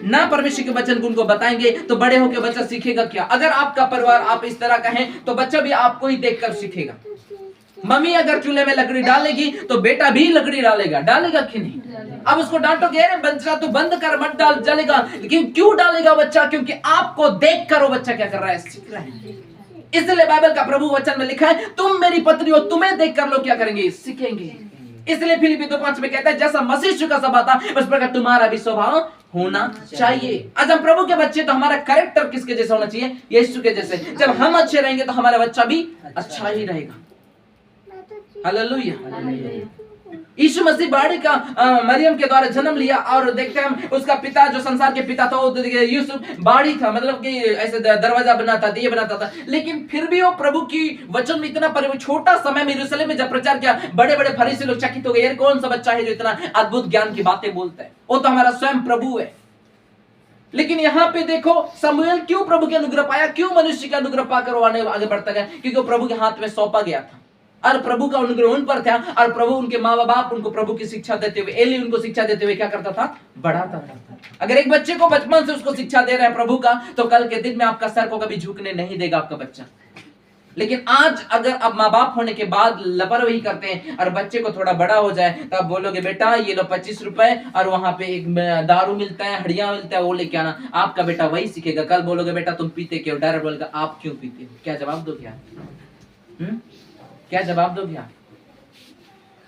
ना परमेश्वर के वचन को उनको बताएंगे तो बड़े होकर बच्चा सीखेगा क्या? अगर आपका परिवार आप इस तरह का है तो बच्चा भी आपको ही देखकर सीखेगा। मम्मी अगर चूल्हे में लकड़ी डालेगी तो बेटा भी लकड़ी डालेगा कि नहीं? अब उसको डांटोगे, अरे बच्चा तो बंद कर, मत डाल, जलेगा। लेकिन क्यों डालेगा बच्चा? क्योंकि आपको देखकर वो बच्चा क्या कर रहा है? सीख रहा है। इसलिए बाइबल का प्रभु वचन में लिखा है, तुम मेरी पत्नी हो, तुम्हें देखकर लोग क्या करेंगे? सीखेंगे। इसलिए फिलिप्पी 2:5 में कहता है, जैसा मसीह का स्वभाव था उस प्रकार तुम्हारा भी स्वभाव होना चाहिए। आज हम प्रभु के बच्चे तो हमारा कैरेक्टर किसके जैसा होना चाहिए? यीशु के जैसे। जब हम अच्छे रहेंगे तो हमारा बच्चा भी अच्छा ही रहेगा। हालेलुया। यीशु मसीह बाड़ी का मरियम के द्वारा जन्म लिया और देखते हैं हम उसका पिता जो संसार के पिता था वो यूसुफ बाड़ी था, मतलब कि ऐसे दरवाजा बनाता था, ये बनाता था। लेकिन फिर भी वो प्रभु की वचन में इतना छोटा समय में यरूशलेम में जब प्रचार किया, बड़े बड़े फरीसी लोग चकित हो गए, यार कौन सा बच्चा है जो इतना अद्भुत ज्ञान की बातें बोलता है? वो तो हमारा स्वयं प्रभु है। लेकिन यहाँ पे देखो शमूएल क्यों प्रभु के अनुग्रह पाया, क्यों मनुष्य का अनुग्रह पाकर वो आगे बढ़ता गया? क्योंकि वो प्रभु के हाथ में सौंपा गया था और प्रभु का अनुग्रह उन पर था। और प्रभु उनके माँ बाप उनको प्रभु की शिक्षा देते हुए, एली उनको शिक्षा देते हुए क्या करता था? बढ़ाता था। अगर एक बच्चे को बचपन से उसको शिक्षा दे रहे हैं प्रभु का, तो कल के दिन में आपका सर को कभी झुकने नहीं देगा आपका बच्चा। लेकिन आज अगर आप माँ बाप होने के बाद लापरवाही करते हैं और बच्चे को थोड़ा बड़ा हो जाए तो आप बोलोगे बेटा ये लो 25 रुपए और वहां पे एक दारू मिलता है, हड़िया मिलता है, वो लेके आना। आपका बेटा वही सीखेगा। कल बोलोगे बेटा तुम पीते क्यों? डायरेक्ट बोलेगा आप क्यों पीते हो? क्या जवाब दोगे आप? क्या जवाब दोगे आप?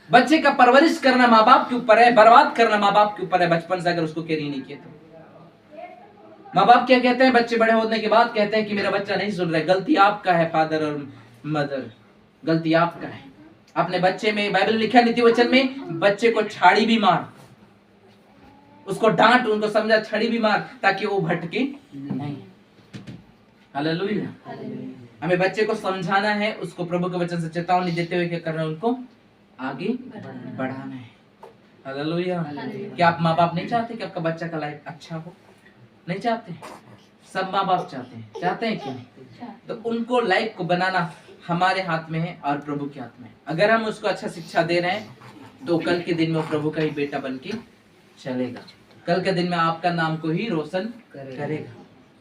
बच्चे का परवरिश करना माँ बाप के ऊपर है, बर्बाद करना माँ बाप के ऊपर है। बचपन से अगर उसको केयर नहीं किया तो माँ बाप क्या कहते हैं? बच्चे बड़े होने के बाद कहते हैं कि मेरा बच्चा नहीं सुन रहा है। गलती आपका है फादर और मदर, गलती आपका है। अपने बच्चे में बाइबल लिखा नीति वचन में, बच्चे को छाड़ी भी मार, उसको डांट, उनको समझा, छड़ी भी मार ताकि वो भटके नहीं। हालेलुया। हमें बच्चे को समझाना है, उसको प्रभु के वचन से चेतावनी देते हुए क्या करना है? उनको आगे बढ़ाना है। हालेलुया। क्या आप माँ बाप नहीं चाहते कि आपका बच्चा का लाइफ अच्छा हो? नहीं चाहते? सब माँ बाप चाहते हैं क्यों? तो उनको लाइफ को बनाना हमारे हाथ में है और प्रभु के हाथ में। अगर हम उसको अच्छा शिक्षा दे रहे हैं तो कल के दिन में वो प्रभु का ही बेटा बन के चलेगा। कल के दिन में आपका नाम को ही रोशन करेगा।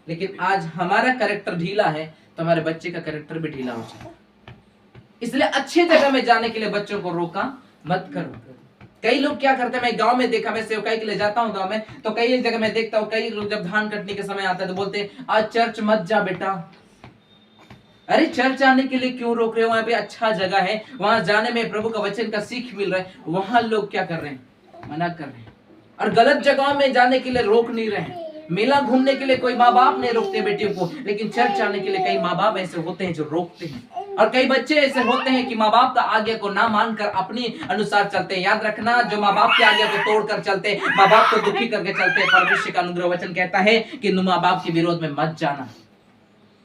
लेकिन आज हमारा कैरेक्टर ढीला है तो हमारे बच्चे का कैरेक्टर भी ढीला हो जाएगा। इसलिए अच्छे जगह में जाने के लिए बच्चों को रोका मत करो। कई लोग क्या करते हैं, मैं गांव में देखा, मैं सेवकाई के लिए जाता हूँ गांव में, तो कई जगह मैं देखता हूँ कई लोग जब धान कटने के समय आता है तो बोलते हैं आज चर्च मत जा बेटा। अरे चर्च आने के लिए क्यों रोक रहे हो? वहां पे अच्छा जगह है, वहां जाने में प्रभु का वचन का सीख मिल रहा है। वहां लोग क्या कर रहे हैं? मना कर रहे हैं। और गलत जगह में जाने के लिए रोक नहीं रहे हैं। मेला घूमने के लिए कोई माँ बाप नहीं रोकते बेटियों को, लेकिन चर्च आने के लिए कई माँ बाप ऐसे होते हैं जो रोकते हैं। और कई बच्चे ऐसे होते हैं कि माँ बाप का आज्ञा को ना मानकर अपने अनुसार चलते हैं। याद रखना, जो माँ बाप की आज्ञा को तोड़कर चलते हैं, माँ बाप को दुखी करके चलते हैं, परमेश्वर का अनुग्रह वचन कहता है कि माँ बाप के विरोध में मत जाना।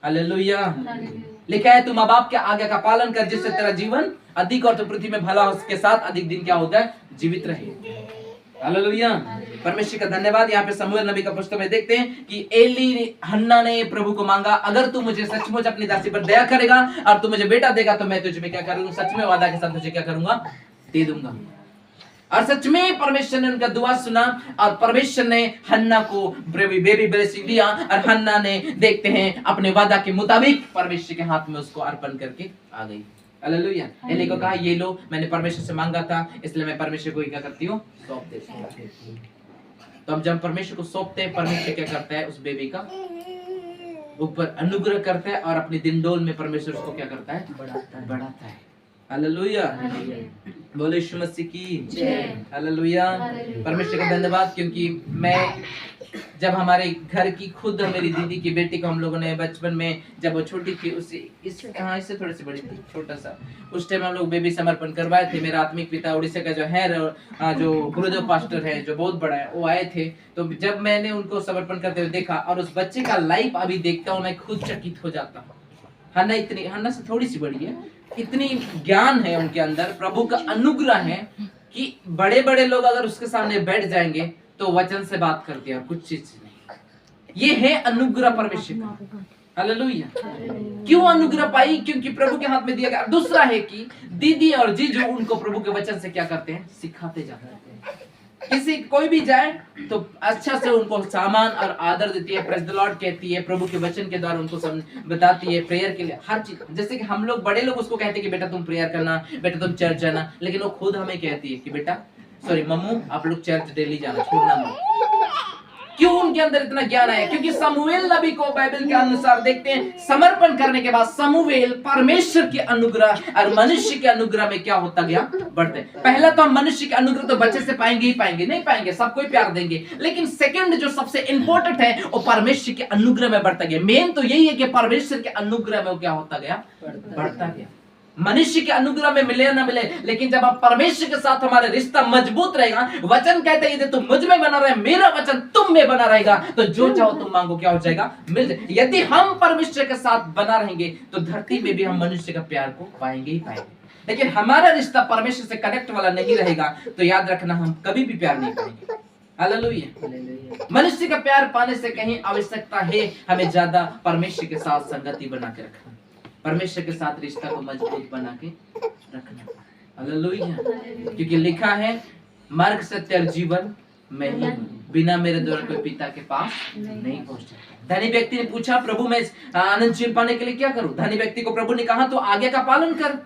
हालेलुया। लिखा है तू माँ बाप के आज्ञा का पालन कर जिससे तेरा जीवन अधिक और तो पृथ्वी में भला उसके साथ अधिक दिन क्या होता है? जीवित रहे। हालेलुया। परमेश्वर का धन्यवाद। यहाँ पे शमूएल नबी का पुस्तक में देखते हैं कि एली हन्ना ने प्रभु को मांगा, अगर तू मुझे सचमुच अपनी दासी पर दया करेगा और तू मुझे बेटा देगा तो मैं तुझे क्या करूंगा? सच में वादा के साथ तुझे क्या करूंगा? दे दूंगा। और सच में परमेश्वर ने उनका दुआ सुना और परमेश्वर ने हन्ना को बेबी ब्लेसिंग दिया और हन्ना ने देखते हैं अपने वादा के मुताबिक परमेश्वर के हाथ में उसको अर्पण करके आ गई। हालेलुया। एली को कहा ये लो, मैंने परमेश्वर से मांगा था इसलिए मैं परमेश्वर को क्या करती हूँ? सौंप देती हूँ। तो अब जब परमेश्वर को सौंपते हैं, परमेश्वर क्या करता है? उस बेबी का ऊपर अनुग्रह करता है और अपने दिन डोल में परमेश्वर उसको क्या करता है? बढ़ाता है। हालेलुया। बोले यीशु मसीह की जय। हालेलुया। परमेश्वर का धन्यवाद। क्योंकि मैं जब हमारे घर की खुद मेरी दीदी की बेटी को हम लोगों ने बचपन में जब वो छोटी थी इससे थोड़ी सी बड़ी थी, छोटा सा, उस टाइम हम लोग बेबी समर्पण करवाए थे। मेरा आत्मिक पिता उड़ीसा का जो है जो गुरुदेव पास्टर है जो बहुत बड़ा है वो आए थे। तो जब मैंने उनको समर्पण करते हुए देखा और उस बच्चे का लाइफ अभी देखता हूँ मैं खुद चकित हो जाता हूँ। हन्ना से थोड़ी सी बड़ी है, इतनी ज्ञान है उनके अंदर, प्रभु का अनुग्रह है कि बड़े बड़े लोग अगर उसके सामने बैठ जाएंगे तो वचन से बात करते हैं, कुछ चीज नहीं। ये है अनुग्रह परमेश्वर का। हालेलुया। क्यों अनुग्रह पाई? क्योंकि प्रभु के हाथ में दिया गया। दूसरा है कि दीदी और जीजू उनको प्रभु के वचन से क्या करते हैं? सिखाते जाते हैं। किसी कोई भी जाए तो अच्छा से उनको सामान और आदर देती है, प्रेज द लॉर्ड कहती है, प्रभु के वचन के द्वारा उनको बताती है, प्रेयर के लिए हर चीज। जैसे कि हम लोग बड़े लोग उसको कहते हैं कि बेटा तुम प्रेयर करना, बेटा तुम चर्च जाना, लेकिन वो खुद हमें कहती है कि बेटा मम्मू आप लोग चर्च डेली जाना, छोड़ना मत। क्यों उनके अंदर इतना ज्ञान आया? क्योंकि समूएल नबी को बाइबल के अनुसार देखते हैं, समर्पण करने के बाद समूएल परमेश्वर के अनुग्रह और मनुष्य के अनुग्रह में क्या होता गया? बढ़ते। पहला तो हम मनुष्य के अनुग्रह तो बच्चे से पाएंगे ही पाएंगे, नहीं पाएंगे, सबको प्यार देंगे, लेकिन सेकंड जो सबसे इंपॉर्टेंट है वो परमेश्वर के अनुग्रह में बढ़ता गया। मेन तो यही है कि परमेश्वर के अनुग्रह में वो क्या होता गया? बढ़ता गया। मनुष्य के अनुग्रह में मिले ना मिले, लेकिन जब आप परमेश्वर के साथ हमारे रिश्ता मजबूत रहेगा, वचन कहते हैं यदि तुम मुझ में बना रहे, मेरा वचन तुम में बना रहेगा, तो जो चाहो तुम मांगो क्या हो जाएगा? मिल जाए। यदि हम परमेश्वर के साथ बना रहेंगे तो धरती में भी हम मनुष्य का प्यार को पाएंगे ही पाएंगे। लेकिन हमारा रिश्ता परमेश्वर से कनेक्ट वाला नहीं रहेगा तो याद रखना हम कभी भी प्यार नहीं पाएंगे। हालेलुया। मनुष्य का प्यार पाने से कहीं आवश्यकता है हमें ज्यादा परमेश्वर के साथ संगति बना के रखना, परमेश्वर के साथ रिश्ता को मजबूत बना के रखना। हालेलुया। क्योंकि लिखा है मार्ग सत्य और जीवन मैं ही हूं, बिना मेरे द्वारा कोई पिता के पास नहीं पहुंच सकता। धनी व्यक्ति ने पूछा प्रभु मैं आनंद जीवन पाने के लिए क्या करूं? धनी व्यक्ति को प्रभु ने कहा तो आज्ञा का पालन कर।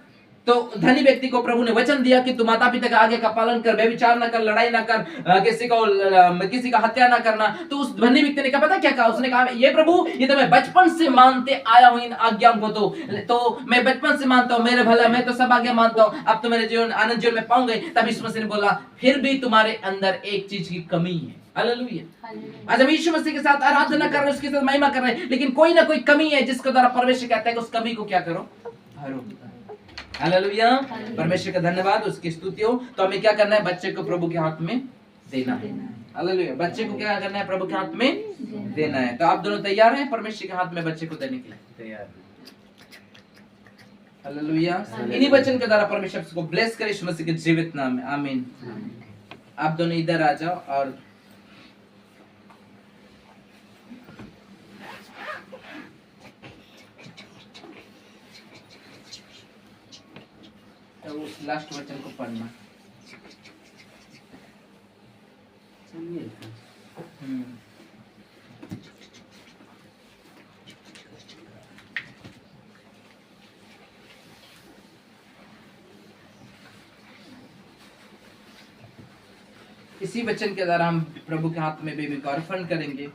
तो धनी व्यक्ति को प्रभु ने वचन दिया कि तू माता पिता का आज्ञा का पालन कर, व्यभिचार ना कर, लड़ाई ना कर, किसी का हत्या ना करना। तो उस धनी व्यक्ति ने कहा पता क्या कहा? उसने कहा ये प्रभु ये तो मैं बचपन से मानते आया हूं इन आज्ञाओं को, तो मैं बचपन से मानता हूं, मेरे भला मैं तो सब आज्ञा मानता हूं, अब तो मेरे जीवन आनंद जीवन में पाऊंगे। तब यीशु मसीह ने बोला फिर भी तुम्हारे अंदर एक चीज की कमी है। हालेलुया। आज हम यीशु मसीह के साथ आराधना कर रहे हैं, उसके साथ महिमा कर रहे हैं, लेकिन कोई ना कोई कमी है जिसके द्वारा परमेश्वर कहता है कि उस कमी को क्या करो? भरो। हालेलुया। परमेश्वर का धन्यवाद, उसकी स्तुति हो। तो हमें क्या करना है? बच्चे को प्रभु के हाथ में देना है। हालेलुया। बच्चे को क्या करना है? प्रभु के हाथ में देना है। तो आप दोनों तैयार हैं परमेश्वर के हाथ में बच्चे को देने के लिए? तैयार। हालेलुया। इन्हीं वचन के द्वारा परमेश्वर को ब्लेस करे यीशु मसीह के जीवित नाम में, आमीन। आप दोनों इधर आ जाओ और उस लास्ट वचन को पढ़ना। इसी वचन के द्वारा हम प्रभु के हाथ में बेबी को अर्पण करेंगे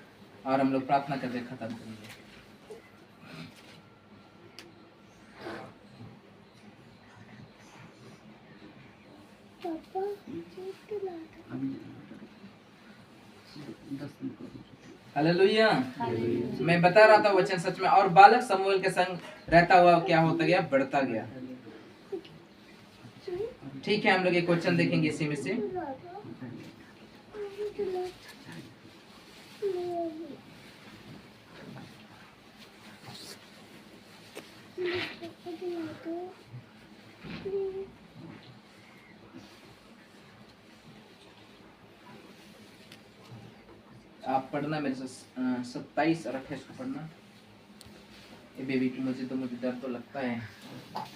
और हम लोग प्रार्थना करके खत्म करेंगे। हालेलुया। मैं बता रहा था वचन सच में, और बालक समूएल के संग रहता हुआ क्या होता गया? बढ़ता गया। ठीक है, हम लोग एक वचन देखेंगे इसी में से। आप पढ़ना मेरे से 27 और 28 को पढ़ना। ये बेबी की मुझे डर तो लगता है,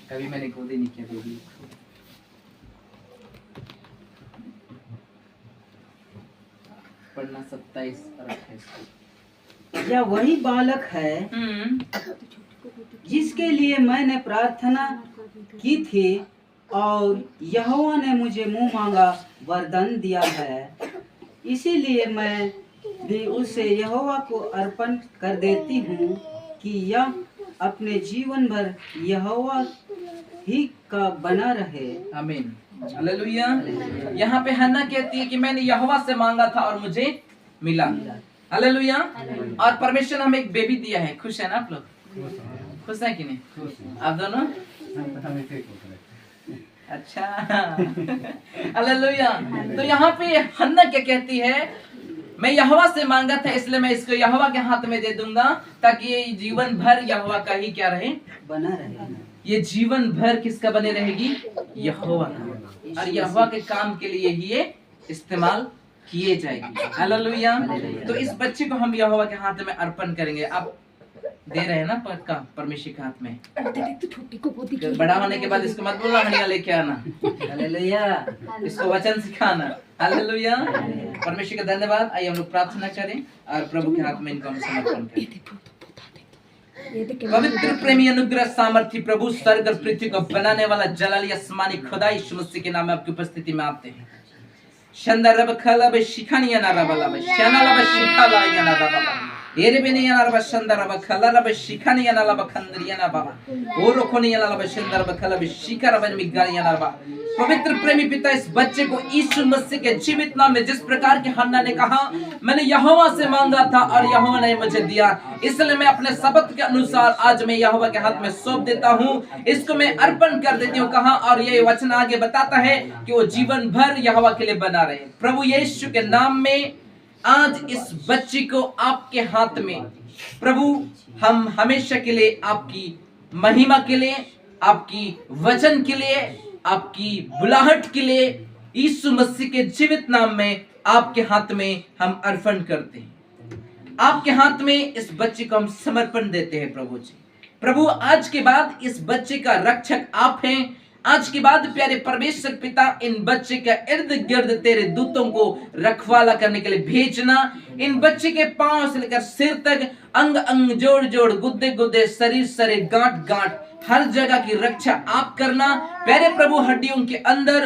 कभी मैंने गोद ही नहीं किया बेबी। पढ़ना 27 और 28। यह वही बालक है जिसके लिए मैंने प्रार्थना की थी और यहोवा ने मुझे मुंह मांगा वरदान दिया है, इसीलिए मैं भी उसे यहोवा को अर्पण कर देती हूँ कि यह अपने जीवन भर यहोवा ही का बना रहे। आमीन। हालेलुया। यहाँ पे हन्ना कहती है कि मैंने यहोवा से मांगा था और मुझे मिला। हालेलुया। और परमेश्वर ने हमें एक बेबी दिया है। खुश है ना आप लोग? खुश है कि नहीं आप दोनों? अच्छा। हालेलुया। तो यहाँ पे हन्ना क्या कहती है? मैं यहोवा से मांगा था इसलिए मैं इसको यहोवा के हाथ में दे दूंगा ताकि ये जीवन भर यहोवा का ही क्या रहे? बना रहे। ये जीवन भर किसका बने रहेगी? यहोवा का। और यहोवा के काम के लिए ही ये इस्तेमाल किए जाएगी। हालेलुया। तो इस बच्चे को हम यहोवा के हाथ में अर्पण करेंगे। अब दे रहे हैं ना पद का परमेश्वर के हाथ में। तो छोटी को बहुत तो बड़ा होने के बाद इसको मत बोलना हनिया लेके आना, हालेलुया। इसको वचन सिखाना। हालेलुया, परमेश्वर का धन्यवाद। आइए हम लोग प्रार्थना करें और प्रभु के हाथ में इनको हम समर्पण करें। पवित्र प्रेमी अनुग्रह सामर्थ्य प्रभु स्वर्ग और पृथ्वी को बनाने वाला जलाली आसमानी खुदा यीशु मसीह के नाम में आपकी उपस्थिति में आते हैं। शंदरब खलब शिखानिया ना रबलब शनलब शिखाला या ना रबलब एरेबेनिया ना रब शंदरब खलब शिखानिया ना लब खंदरिया ना बाबा और रोखोनिया ना लब शंदरब खलब शिखरब मिगालिया ना बाबा। पवित्र प्रेमी पिता, इस बच्चे को यीशु मसीह के जीवित नाम में जिस प्रकार के हन्ना ने कहा मैंने यहोवा से मांगा था और यहोवा ने मुझे दिया, इसलिए मैं अपने शब्द के अनुसार आज मैं यहोवा के हाथ में सौंप देता हूँ, इसको मैं अर्पण कर देती हूँ कहा। और ये वचन आगे बताता है कि वो जीवन भर यहोवा के लिए बना रहे। प्रभु यीशु के नाम में आज इस बच्चे को आपके हाथ में प्रभु हम हमेशा के लिए आपकी महिमा के लिए, आपकी वचन के लिए, आपकी बुलाहट के लिए यीशु मसीह के जीवित नाम में आपके हाथ में हम अर्पण करते हैं। आपके हाथ में इस बच्चे को हम समर्पण देते हैं प्रभु जी। प्रभु आज के बाद इस बच्चे का रक्षक आप हैं। आज के बाद प्यारे परमेश्वर पिता इन बच्चे के इर्द गिर्द तेरे दूतों को रखवाला करने के लिए भेजना। इन बच्चे के पांव से लेकर सिर तक अंग अंग जोड़ जोड़ गुद्दे गुद्दे शरीर शरीर गांठ गांठ हर जगह की रक्षा आप करना। प्यारे प्रभु हड्डियों के अंदर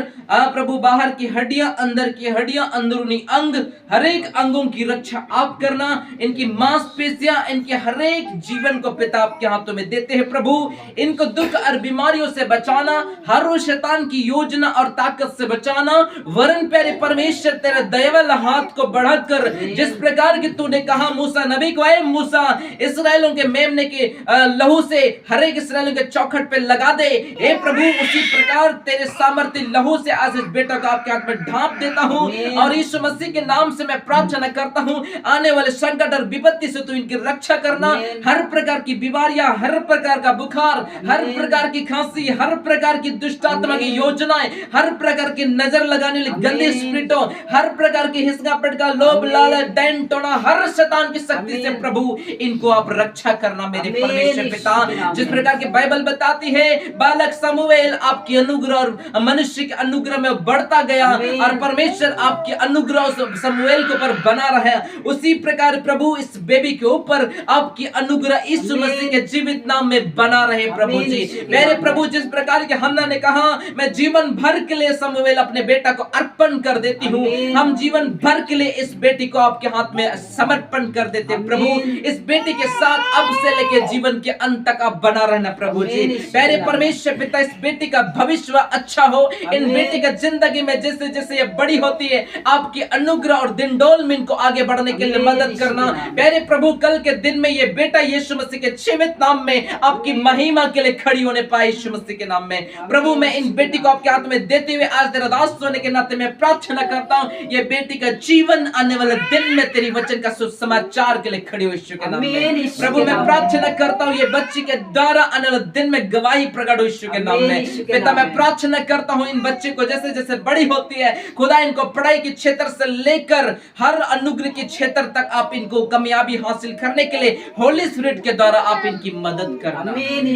प्रभु बाहर की हड्डियां, अंदर की हड्डियां, अंदरूनी अंग, हर एक अंगों की रक्षा आप करना। इनकी मांसपेशियां, इनके हर एक जीवन को पिता आपके हाथों में देते हैं प्रभु। इनको दुख और बीमारियों से बचाना, हर रोज शैतान की योजना और ताकत से बचाना। वरन प्यारे परमेश्वर तेरे दयावान हाथ को बढ़ाकर जिस प्रकार की तूने कहा मूसा नबी को, ऐ मूसा इस्राएलों के मेमने के लहू से हर एक इस्राएलियों के चौखट पे लगा दे। हे प्रभु उसी प्रकार तेरे सामर्थ्य लहू से आज इस बेटा को आपके हाथ में ढांप देता हूँ और यीशु मसीह के नाम से मैं प्रार्थना करता हूँ आने वाले संकट और विपत्ति से तू इनकी रक्षा करना। हर प्रकार की बीमारियां, हर प्रकार का बुखार, हर प्रकार की खांसी, हर प्रकार की दुष्ट आत्मा की योजनाएं, हर प्रकार की नजर लगाने वाली गंदी स्पिरिटों, हर प्रकार की हिस्सा पटका लोभ लालच दैन टोना, हर शैतान की शक्ति से प्रभु इनको आप रक्षा करना मेरे परमेश्वर पिता। जिस प्रकार की बाइबल बताती है बालक समूएल आपकी अनुग्रह और मनुष्य के अनुग्रह में बढ़ता गया और परमेश्वर आपके अनुग्रह समूएल के ऊपर बना रहा है, उसी प्रकार प्रभु इस बेबी के ऊपर आपकी अनुग्रह यीशु मसीह के जीवित नाम में बना रहे प्रभु जी। मेरे प्रभु जिस प्रकार के हन्ना ने कहा मैं जीवन भर के लिए समूएल अपने बेटा को अर्पण कर देती हूँ, हम जीवन भर के लिए इस बेटी को आपके हाथ में समर्पण कर देते हैं प्रभु। इस बेटी के साथ अब से लेकर जीवन के अंत तक आप बना रहना प्रभु जी। प्यारे परमेश्वर पिता इस बेटी का भविष्य अच्छा हो, इन बेटी का जिंदगी में जैसे जैसे ये बड़ी होती है आपकी अनुग्रह और दिनडोल में इनको आगे बढ़ने के लिए मदद करना। प्यारे प्रभु कल के दिन में ये बेटा यीशु मसीह के जीवित नाम में आपकी महिमा के लिए खड़ी होने पाए यीशु मसीह के नाम में। प्रभु मैं इन बेटी को आपके हाथ में देते हुए आज तेरा दास होने के नाते मैं प्रार्थना करता हूँ ये बेटी का जीवन आने वाले दिन में तेरी वचन का सुसमाचार के लिए खड़ी हो यीशु के नाम में। प्रभु मैं प्रार्थना करता हूँ ये बच्ची के द्वारा आने वाले दिन में गवाही प्रकट हो यीशु के नाम में। पिता मैं प्रार्थना करता हूँ इन बच्चे को जैसे जैसे बड़ी होती है खुदा इनको पढ़ाई के क्षेत्र से लेकर हर अनुग्रह के क्षेत्र तक आप इनको कामयाबी हासिल करने के लिए होली स्पिरिट के द्वारा आप इनकी मदद करना।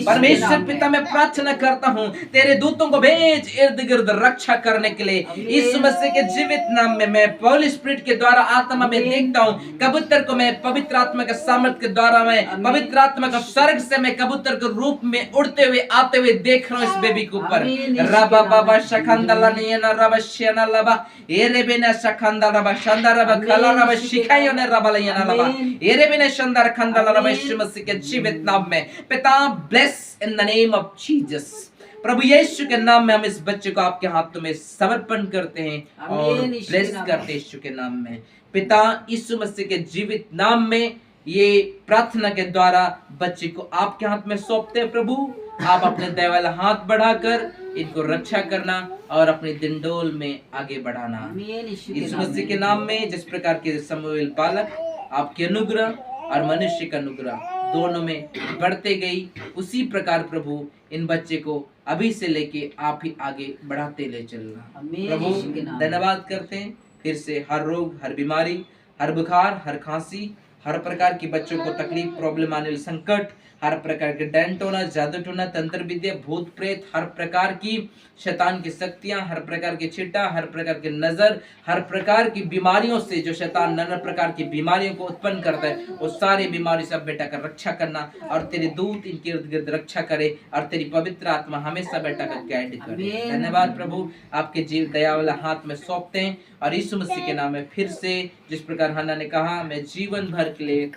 परमेश्वर पिता मैं प्रार्थना करता हूँ तेरे दूतों को भेज इर्द गिर्द रक्षा करने के लिए यीशु मसीह के जीवित नाम में। मैं होली स्पिरिट के द्वारा आत्मा में देखता हूँ कबूतर को मैं पवित्र आत्मा के सामर्थ के द्वारा मैं पवित्र आत्मा का स्वर्ग से मैं कबूतर के रूप में उड़ते हुए आते हुए देख रहा हूँ इस बेबी के ऊपर। रबा बाबा शखंदला नियना रबा शेना लबा एरे बिना शखंदा रबा शंदा रबा खला रबा शिखायो ने रबा लेना लबा एरे बिना शंदा खंदला रबा यीशु मसीह के जीवित नाम में। पिता bless in the name of Jesus. प्रभु यीशु के नाम में हम इस बच्चे को आपके हाथों में समर्पण करते हैं और ब्लेस करते हैं यीशु के नाम में। पिता यीशु मसीह के जीवित नाम में ये प्रार्थना के द्वारा बच्चे को आपके हाथ में सौंपते हैं प्रभु। आप अपने दया वाला हाथ बढ़ाकर इनको रक्षा करना और अपने दिनडोल में आगे बढ़ाना यीशु मसीह के नाम में। जिस प्रकार के समूएल बालक आपके अनुग्रह और मनुष्य का अनुग्रह दोनों में बढ़ते गई उसी प्रकार प्रभु इन बच्चे को अभी से लेके आप ही आगे बढ़ाते ले चलना प्रभु। धन्यवाद करते हैं फिर से हर रोग, हर बीमारी, हर बुखार, हर खांसी, हर प्रकार की बच्चों को तकलीफ, प्रॉब्लम आने वाले संकट, हर प्रकार के डैन टोना, जादू टोना, तंत्र विद्या, भूत प्रेत, हर प्रकार की शैतान की शक्तियां, हर प्रकार के चिट्टा, हर प्रकार के नजर, हर प्रकार की बीमारियों से जो शैतान नाना प्रकार की बीमारियों को उत्पन्न करता है, वो सारी बीमारी से बेटा का रक्षा करना, और तेरे दूत इनके इर्द गिर्द रक्षा करे, और तेरी पवित्र आत्मा हमेशा बेटा का गाइड करे। धन्यवाद प्रभु, आपके जीव दया वाला हाथ में सौंपते हैं, और यीशु मसीह के नाम में फिर से जिस प्रकार हन्ना ने कहा, मैं जीवन भर के लिए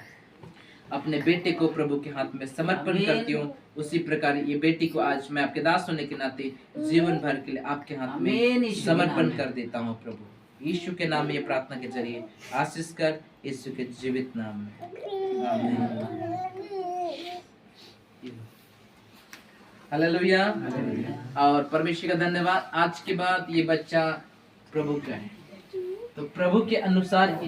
अपने बेटे को प्रभु के हाथ में समर्पण करती हूँ, उसी प्रकार ये बेटी को आज मैं आपके दास होने के नाते जीवन भर के लिए आपके हाथ में समर्पण कर देता हूँ प्रभु। यीशु के नाम में ये प्रार्थना के जरिए आशीष कर, यीशु के जीवित नाम में आमीन। हालेलुया। और परमेश्वर का धन्यवाद। आज के बाद ये बच्चा प्रभु का है, तो प्रभु के अनुसार इनको